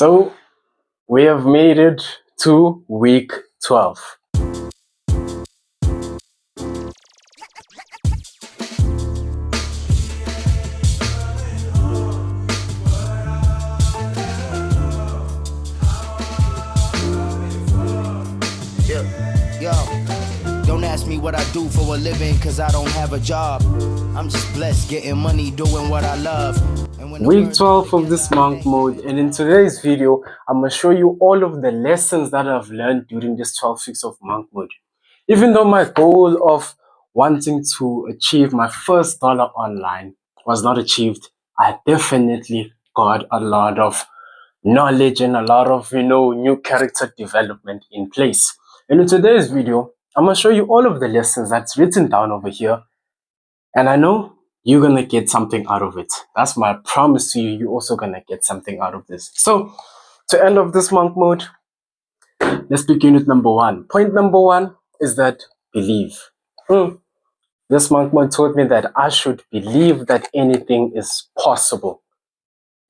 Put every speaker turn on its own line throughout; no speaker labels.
So we have made it to week 12.
Yo, don't ask me what I do for a living, cause I don't have a job. I'm just blessed getting money doing what I love.
Week 12 of this monk mode, and in today's video I'm going to show you all of the lessons that I've learned during this 12 weeks of monk mode. Even though my goal of wanting to achieve my first dollar online was not achieved, I definitely got a lot of knowledge and a lot of new character development in place. And in today's video I'm going to show you all of the lessons that's written down over here, and I know you're going to get something out of it. That's my promise to you. You're also going to get something out of this. So, to end off this monk mode, let's begin with number one. Point number one is that believe. This monk mode taught me that I should believe that anything is possible.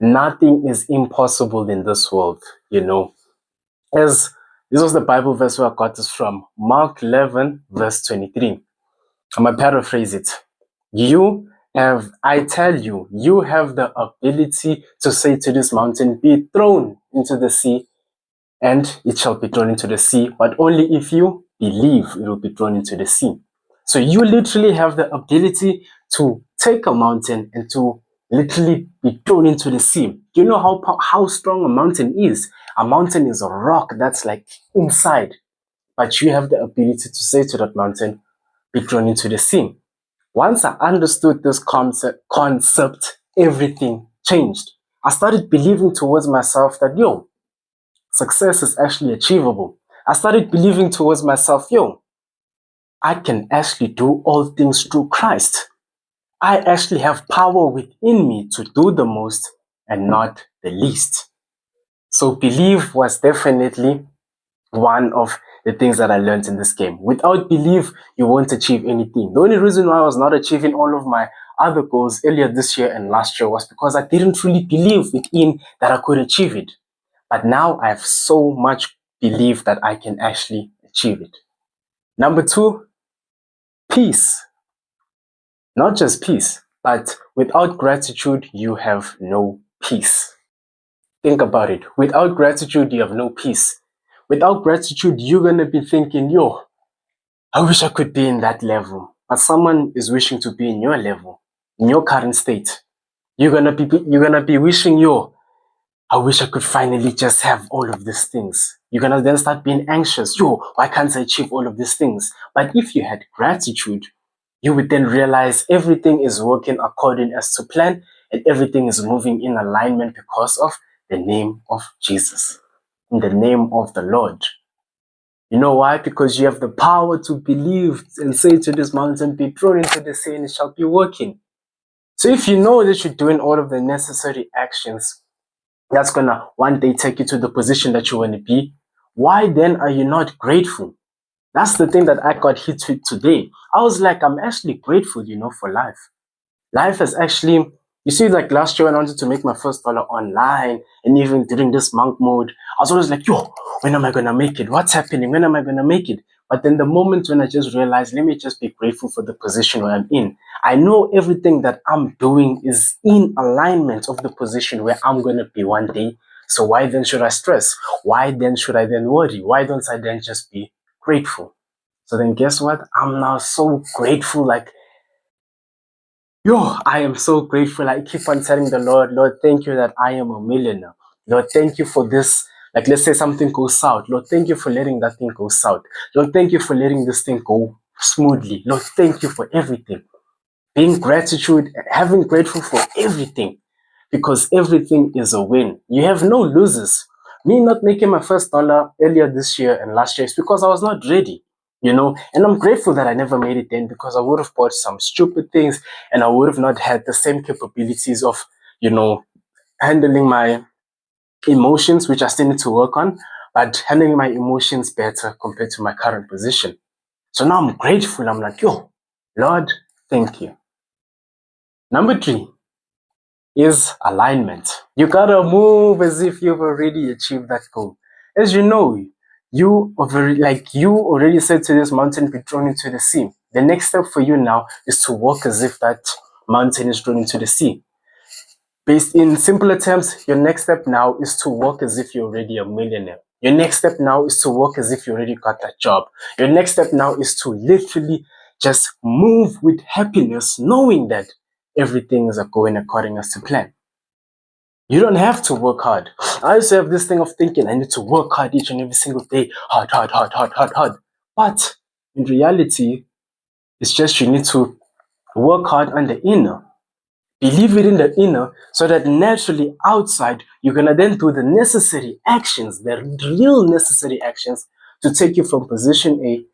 Nothing is impossible in this world, As this was the Bible verse where I got this from, Mark 11, verse 23. I'm going to paraphrase it. I tell you, you have the ability to say to this mountain, be thrown into the sea, and it shall be thrown into the sea, but only if you believe it will be thrown into the sea. So you literally have the ability to take a mountain and to literally be thrown into the sea. Do you know how strong a mountain is? A mountain is a rock that's like inside, but you have the ability to say to that mountain, be thrown into the sea. Once I understood this concept, everything changed. I started believing towards myself that, success is actually achievable. I started believing towards myself, I can actually do all things through Christ. I actually have power within me to do the most and not the least. So belief was definitely one of the things that I learned in this game. Without belief, you won't achieve anything. The only reason why I was not achieving all of my other goals earlier this year and last year was because I didn't really believe within that I could achieve it. But now I have so much belief that I can actually achieve it. Number two, peace. Not just peace, but without gratitude, you have no peace. Think about it. Without gratitude, you have no peace. Without gratitude, you're going to be thinking, I wish I could be in that level. But someone is wishing to be in your level, in your current state. You're going to be wishing, I wish I could finally just have all of these things. You're going to then start being anxious. Why can't I achieve all of these things? But if you had gratitude, you would then realize everything is working according as to plan and everything is moving in alignment because of the name of Jesus. In the name of the Lord. You know why? Because you have the power to believe and say to this mountain, be thrown into the sea and it shall be working. So if you know that you're doing all of the necessary actions, that's going to one day take you to the position that you want to be, why then are you not grateful? That's the thing that I got hit with today. I was like, I'm actually grateful, for life. Life has actually, you see, like last year when I wanted to make my first dollar online, and even during this monk mode, I was always like, when am I going to make it? What's happening? When am I going to make it? But then the moment when I just realized, let me just be grateful for the position where I'm in. I know everything that I'm doing is in alignment of the position where I'm going to be one day. So why then should I stress? Why then should I then worry? Why don't I then just be grateful? So then guess what? I'm now so grateful, like, I am so grateful. I keep on telling the Lord, thank you that I am a millionaire. Lord, thank you for this. Like, let's say something goes south. Lord, thank you for letting that thing go south. Lord, thank you for letting this thing go smoothly. Lord, thank you for everything. Being having grateful for everything, because everything is a win. You have no losers. Me not making my first dollar earlier this year and last year is because I was not ready. And I'm grateful that I never made it then, because I would have bought some stupid things and I would have not had the same capabilities of, handling my emotions, which I still need to work on, but handling my emotions better compared to my current position. So now I'm grateful. I'm like, Lord, thank you. Number three, is alignment. You gotta move as if you've already achieved that goal. As you know, you already said to this mountain, be thrown into the sea. The next step for you now is to walk as if that mountain is thrown into the sea. Based in simpler terms, your next step now is to walk as if you're already a millionaire. Your next step now is to walk as if you already got that job. Your next step now is to literally just move with happiness, knowing that everything is going according as to plan. You don't have to work hard. I used to have this thing of thinking I need to work hard each and every single day. Hard, hard, hard, hard, hard, hard. But in reality, it's just you need to work hard on the inner. Believe it in the inner so that naturally outside, you're going to then do the necessary actions, the real necessary actions to take you from position A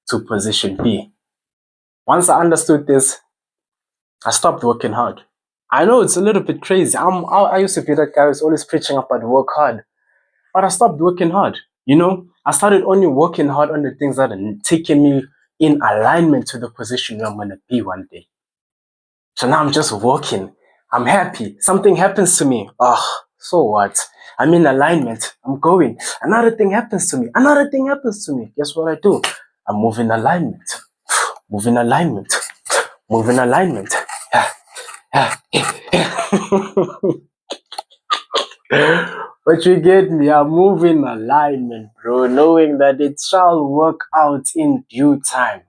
to position B. Once I understood this, I stopped working hard. I know it's a little bit crazy. I used to be that guy who's always preaching about work hard, but I stopped working hard. I started only working hard on the things that are taking me in alignment to the position where I'm going to be one day. So now I'm just working. I'm happy. Something happens to me. So what? I'm in alignment. I'm going. Another thing happens to me. Another thing happens to me. Guess what I do? I move in alignment. Move in alignment. Move in alignment. But you get me, I move in alignment, bro, knowing that it shall work out in due time.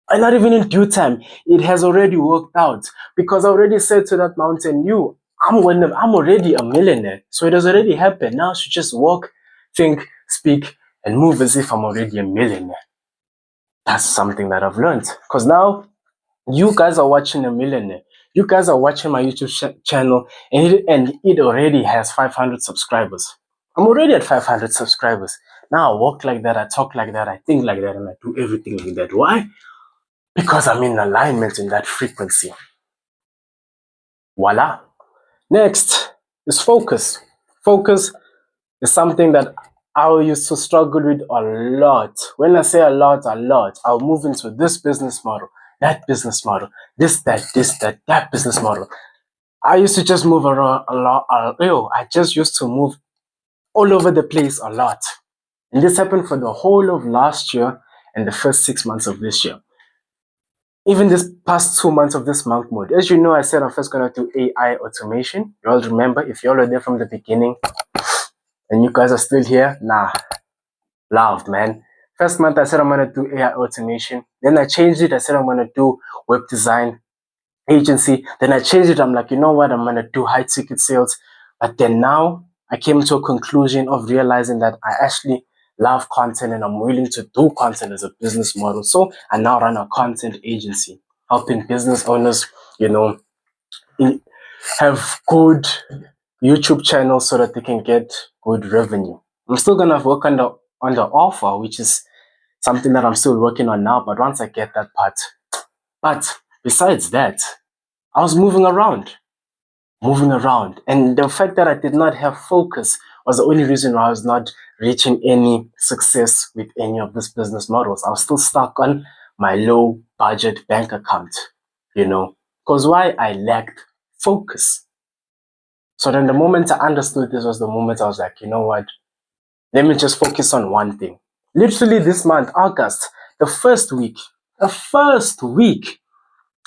And not even in due time, it has already worked out. Because I already said to that mountain, I'm already a millionaire. So it has already happened. Now I should just walk, think, speak, and move as if I'm already a millionaire. That's something that I've learned. Because now you guys are watching a millionaire. You guys are watching my YouTube channel, and it already has 500 subscribers. I'm already at 500 subscribers. Now I walk like that, I talk like that, I think like that, and I do everything like that. Why? Because I'm in alignment in that frequency. Voila. Next is focus. Focus is something that I used to struggle with a lot. When I say a lot, I'll move into this business model, that business model, that business model. I used to just move around a lot. I just used to move all over the place a lot. And this happened for the whole of last year and the first 6 months of this year. Even this past 2 months of this monk mode. As you know, I said I'm first going to do AI automation. You all remember, if you all are there from the beginning and you guys are still here, love, man. First month, I said I'm going to do AI automation. Then I changed it. I said I'm going to do web design agency. Then I changed it. I'm like, you know what? I'm going to do high ticket sales. But then now I came to a conclusion of realizing that I actually love content and I'm willing to do content as a business model. So I now run a content agency, helping business owners, have good YouTube channels so that they can get good revenue. I'm still going to work on the offer, which is something that I'm still working on now. But once I get that part, but besides that, I was moving around. And the fact that I did not have focus was the only reason why I was not reaching any success with any of these business models. I was still stuck on my low budget bank account, because why? I lacked focus. So then the moment I understood this was the moment I was like, you know what? Let me just focus on one thing. Literally this month, August, the first week,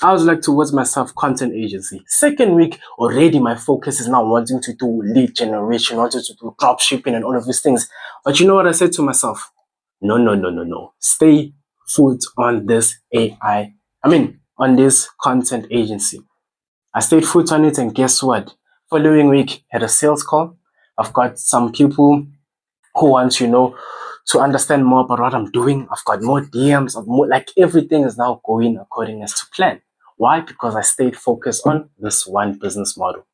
I was like towards myself, content agency. Second week, already my focus is now wanting to do lead generation, wanting to do drop shipping and all of these things. But you know what I said to myself? No. Stay put on this on this content agency. I stayed put on it, and guess what? Following week, had a sales call. I've got some people who want, to understand more about what I'm doing. I've got more DMs, everything is now going according as to plan. Why? Because I stayed focused on this one business model.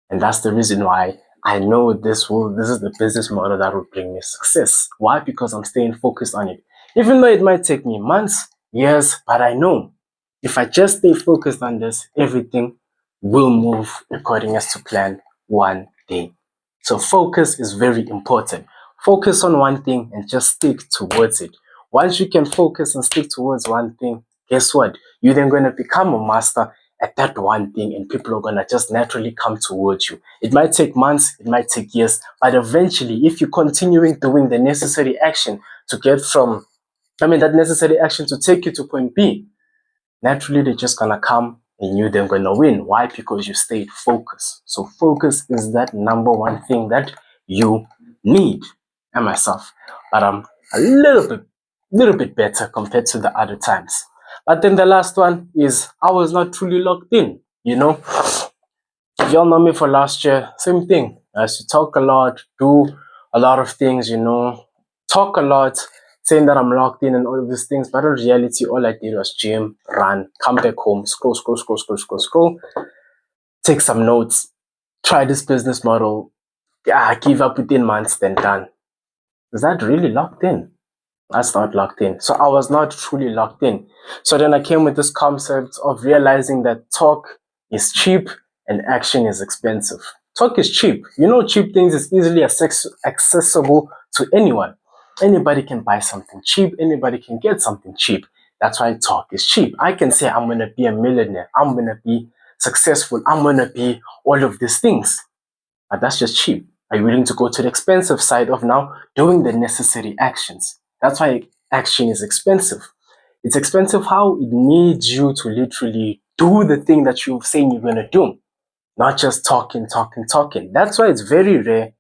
And that's the reason why I know this is the business model that will bring me success. Why? Because I'm staying focused on it. Even though it might take me months, years, but I know if I just stay focused on this, everything will move according as to plan one day. So focus is very important. Focus on one thing and just stick towards it. Once you can focus and stick towards one thing, guess what? You're then going to become a master at that one thing, and people are gonna just naturally come towards you. It might take months, it might take years, but eventually, if you're continuing doing the necessary action to get from, that necessary action to take you to point B, naturally they're just gonna come and you're then gonna win. Why? Because you stayed focused. So focus is that number one thing that you need. And myself, but I'm a little bit better compared to the other times. But then the last one is I was not truly locked in. If y'all know me for last year, same thing. I used to talk a lot, do a lot of things, talk a lot, saying that I'm locked in and all of these things. But in reality, all I did was gym, run, come back home, scroll, take some notes, try this business model, give up within months, then done. Is that really locked in? That's not locked in. So I was not truly locked in. So then I came with this concept of realizing that talk is cheap and action is expensive. Talk is cheap. Cheap things is easily accessible to anyone. Anybody can buy something cheap. Anybody can get something cheap. That's why talk is cheap. I can say I'm going to be a millionaire. I'm going to be successful. I'm going to be all of these things. But that's just cheap. Are you willing to go to the expensive side of now doing the necessary actions? That's why action is expensive. It's expensive how it needs you to literally do the thing that you're saying you're going to do, not just talking. That's why it's very rare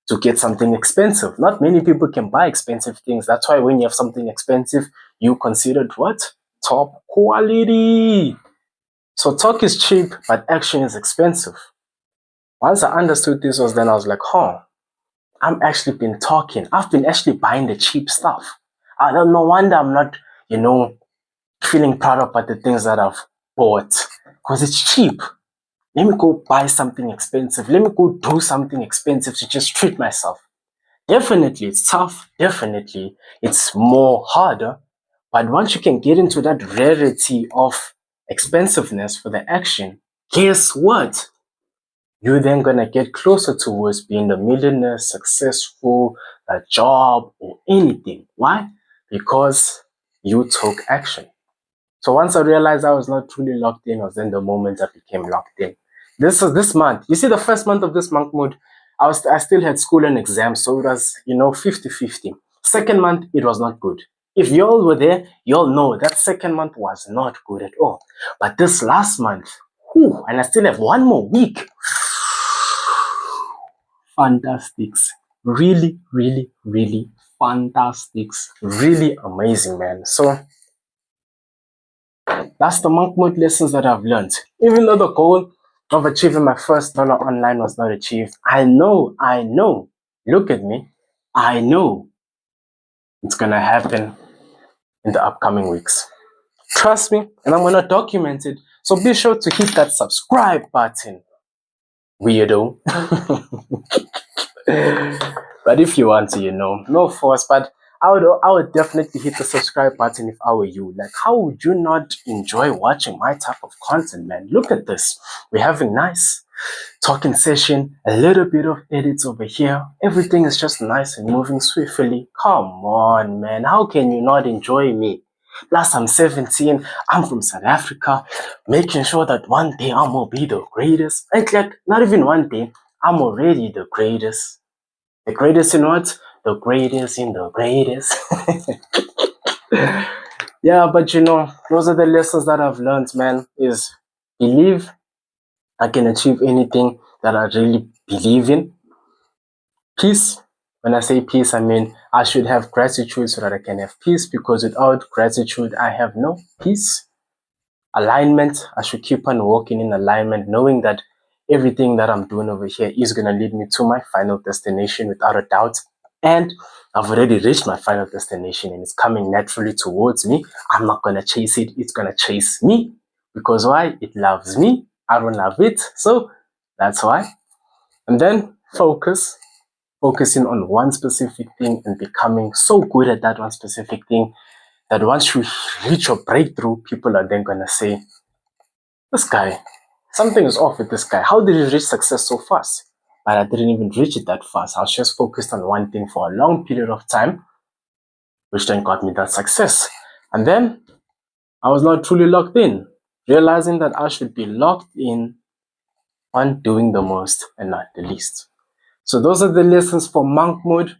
to get something expensive. Not many people can buy expensive things. That's why when you have something expensive, you considered what? Top quality. So talk is cheap, but action is expensive. Once I understood this then I was like, I'm actually been talking. I've been actually buying the cheap stuff. I don't know, wonder I'm not, feeling proud about the things that I've bought because it's cheap. Let me go buy something expensive. Let me go do something expensive to just treat myself. Definitely, it's tough. Definitely, it's more harder. But once you can get into that rarity of expensiveness for the action, guess what? You're then going to get closer towards being a millionaire, successful, a job, or anything. Why? Because you took action. So once I realized I was not truly locked in, was then the moment I became locked in. This month. You see, the first month of this month mode, I still had school and exams, so it was, 50-50. Second month, it was not good. If y'all were there, y'all know that second month was not good at all. But this last month, and I still have one more week. Fantastics. Really, really, really fantastics. Really amazing, man. So that's the monk mode lessons that I've learned. Even though the goal of achieving my first dollar online was not achieved, I know. Look at me. I know it's gonna happen in the upcoming weeks. Trust me, and I'm gonna document it. So be sure to hit that subscribe button, weirdo. But if you want to, no force. But I would definitely hit the subscribe button if I were you. Like, how would you not enjoy watching my type of content, man? Look at this. We're having nice talking session, a little bit of edits over here. Everything is just nice and moving swiftly. Come on, man. How can you not enjoy me? Plus, I'm 17. I'm from South Africa. Making sure that one day I'm gonna be the greatest. Like, not even one day. I'm already the greatest. The greatest in what? The greatest in the greatest. Yeah, but those are the lessons that I've learned, man, is believe I can achieve anything that I really believe in. Peace. When I say peace, I mean I should have gratitude so that I can have peace, because without gratitude, I have no peace. Alignment. I should keep on walking in alignment, knowing that everything that I'm doing over here is going to lead me to my final destination without a doubt. And I've already reached my final destination and it's coming naturally towards me. I'm not going to chase it. It's going to chase me. Because why? It loves me. I don't love it. So that's why. And then focusing on one specific thing and becoming so good at that one specific thing that once you reach your breakthrough, people are then going to say, this guy, something is off with this guy. How did he reach success so fast? But I didn't even reach it that fast. I was just focused on one thing for a long period of time, which then got me that success. And then I was not truly locked in. realizing that I should be locked in on doing the most and not the least. So those are the lessons for monk mode.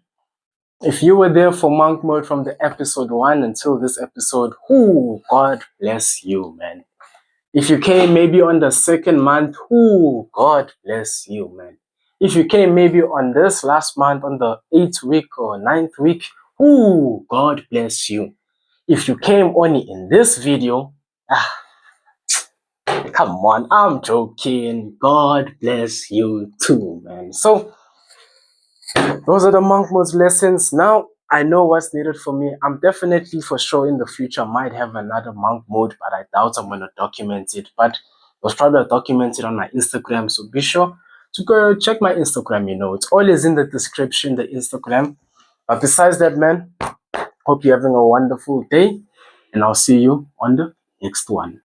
If you were there for monk mode from the episode 1 until this episode, whoo, God bless you, man. If you came maybe on the second month, whoo, God bless you, man. If you came maybe on this last month, on the 8th week or 9th week, whoo, God bless you. If you came only in this video, come on, I'm joking. God bless you too, man. So those are the monk modes lessons. Now I know what's needed for me. I'm definitely for sure in the future might have another monk mode, but I doubt I'm going to document it. But it was probably documented on my Instagram. So be sure to go check my Instagram. You know, it's always in the description, the Instagram. But besides that, man, hope you're having a wonderful day. And I'll see you on the next one.